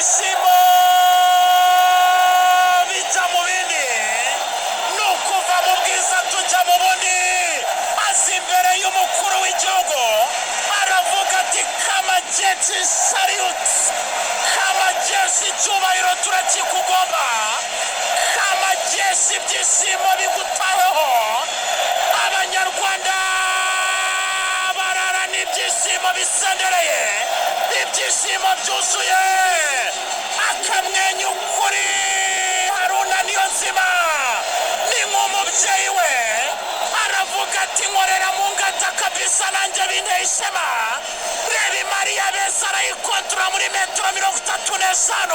ibyishimo bijya mu bindi ni ukuva mu bwiza tujya mu bundi azi imbere y'umukuru w'igihugu aravuga ati kamajeshi salute kamajeshi icyubahiro turakikugomba kamajeshi ibyishimo bigutaweho abanyarwanda bararana ibyishimo bisendereye ibyishimo byuzuye akamwenyu kuri Haruna Niyonzima ni nk'umubyeyi we aravuga ati nkorera mu ngata kabisa nanjye binteye ishema reba Mariya beza arayikontora muri metero 35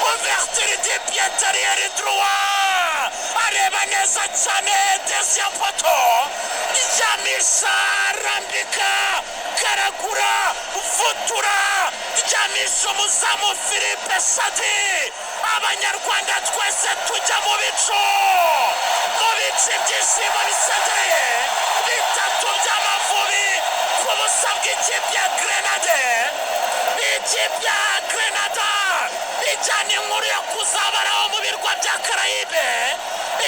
ouverture du pied derrière droit areba neza cyane deuxième poteau ryamisha rambika karagura vutura ryamisha umuzamu Philippe Sadi abanyarwanda twese tujya mu bicu ibyishimo bisendereye bitatu by'Amavubi ku busa bw'ikipe ya Grenade ikipe ya Grenada ijyana inkuru yo kuzabaraho mu birwa bya Karayibe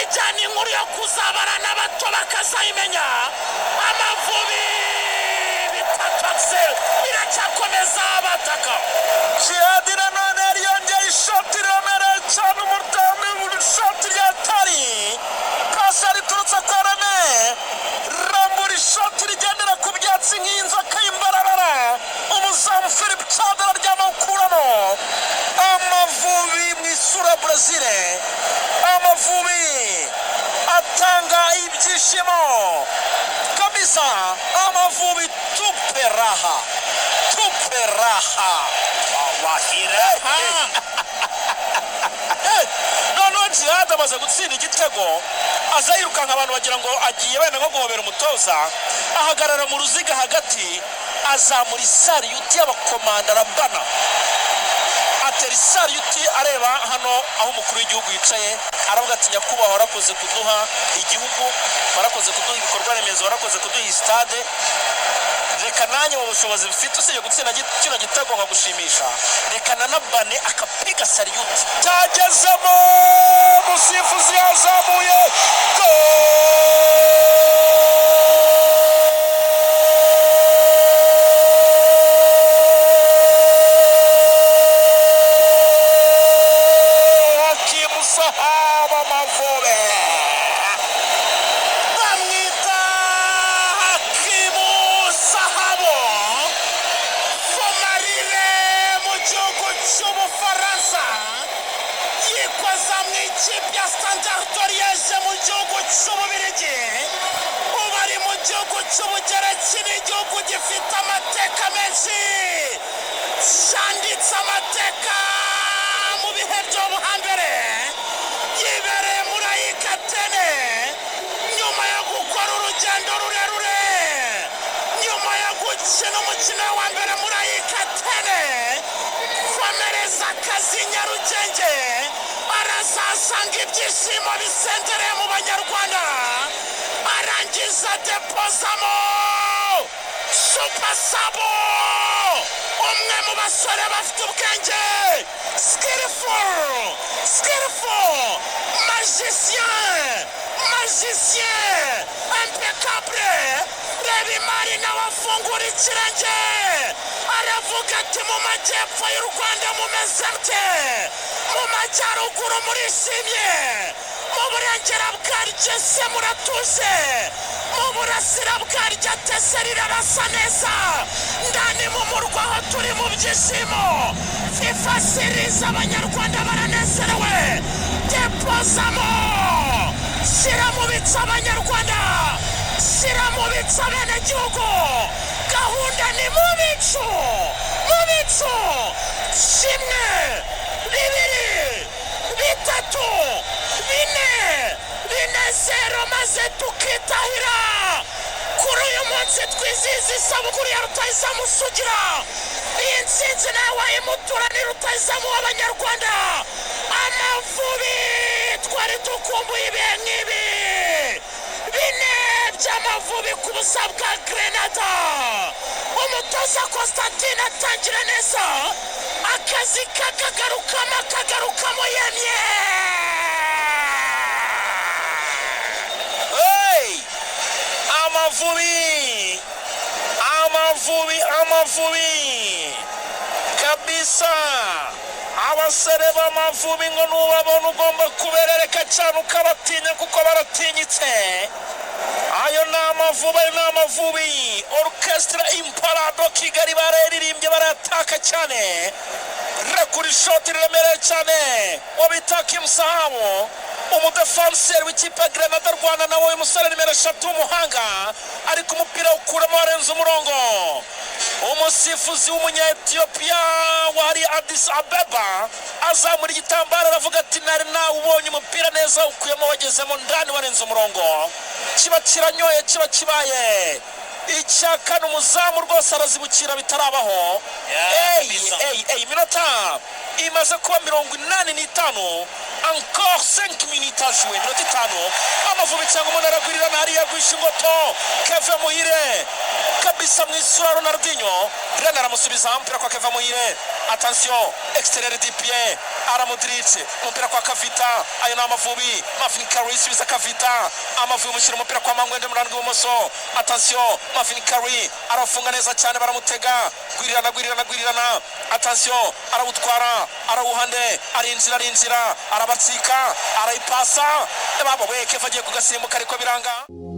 ijyana inkuru yo kuzabara n'abato bakazayimenya Amavubi bitatu Axel iracyakomeza abataka Jihadi nanone yongeye ishoti riremereye cyane umudamu w'ishoti rya Tari pasi riturutse kwa Rame rambura ishoti rigendera ku byatsi nk'inzoka y'imbarabara umuzamu Philippe Sadi aryamawukuramo Amavubi mu isura Brazil Amavubi atanga ibyishimo kabisa Amavubi tuperaha wahiraha noneho Jihad amaze gutsinda igitego aza yirukanka abantu bagira ngo agiye wenda nko guhobera umutoza ahagarara mu ruziga hagati azamura isariyuti y'abakomanda arabana atera isariyuti areba hano aho umukuru w'igihugu yicaye aravuga ati nyakubahwa warakoze kuduha igihugu warakoze kuduha ibikorwa remezo warakoze kuduha iyi stade reka nanjye mu bushobozi bufite usibye gutsinda kino gitego nkagushimisha reka nanabane akapiga sariyuti cyagezemo umusifuzi yazamuye cy'ubugereki n'igihugu gifite amateka menshi cyanditse amateka mu bihe byo hambere yibereye muri Ayikatene nyuma yo gukora urugendo rurerure nyuma yo gukina umukino wa mbere muri Ayikatene komereza akazi Nyarugenge arazasanga ibyishimo bisendereye mu banyarwanda arangiza depozamo Super Sabo umwe mu basore bafite ubwenge skillful magicien impeccable reba imari nawe afungura ikirenge aravuga ati mu majyepfo y'u Rwanda mumeze mute mu majyaruguru murishimye mu burengera bwaryo se muratuje mu burasira bwaryo tese rirarasa neza ndani mu murwa aho turi mu byishimo FIFA series abanyarwanda baranezerewe depozamo shyira mu bitsa abanyarwanda shyira mu bitsa abenegihugu gahunda ni mu bicu kimwe bibiri bitatu bine zero maze tukitahira kuri uyu munsi twizihiza isabukuru ya rutahizamu Sugira iyi ntsinzi nawe wayimutura ni rutahizamu w'abanyarwanda Amavubi twari dukumbuye ibihe nk'ibi bine by'Amavubi ku busa bwa Grenada umutoza Constantine atangira neza akazi kakagarukamo yemye. Amavubi kabisa. Abasore b'Amavubi ngo nubabona ugomba kuberereka cyane ukabatinya kuko baratinyitse. Ayo ni Amavubi orchestra imparado Kigali bararirimbye barataka cyane. Rekuri shoti riremereye cyane wabita Kimusahabo umudefanseri w'ikipe ya Grenade Rwanda nawe uyu musore nimero 3 w'umuhanga ariko umupira ukuramo arenze umurongo. Umusifuzi w'umunya-Ethiopia wari Addis Abeba azamura igitambaro aravuga ati nari nawe ubonye umupira neza ukuyemo wagezemo ndani warenze umurongo. Kiba kiranyoye kiba kibaye icyaka n'umuzamu rwose arazibukira bitarabaho. Minota imaze kuba 85 encore 5 minutes à jouer. Minota 5 Amavubi cyangwa umuntu aragwirirana hariya Rwishingoto Kevin Muhire kabisa mwisura Ronaldinho Rena aramusubiza umupira kwa Kevin Muhire. Attention extérieur du pied Aramudric umupira kwa Kavita. Ayo ni Amavubi Marvin Curry subiza Kavita. Amavubi mushyira umupira kwa Mangwende mu ruhande rw'ibumoso. Attention Marvin Curry arafunga neza cyane baramutega gwirirana. Attention arawutwara arawuhande arinjira arabatsika arayipasa babo we Keva agiye kugasimbuka ariko biranga.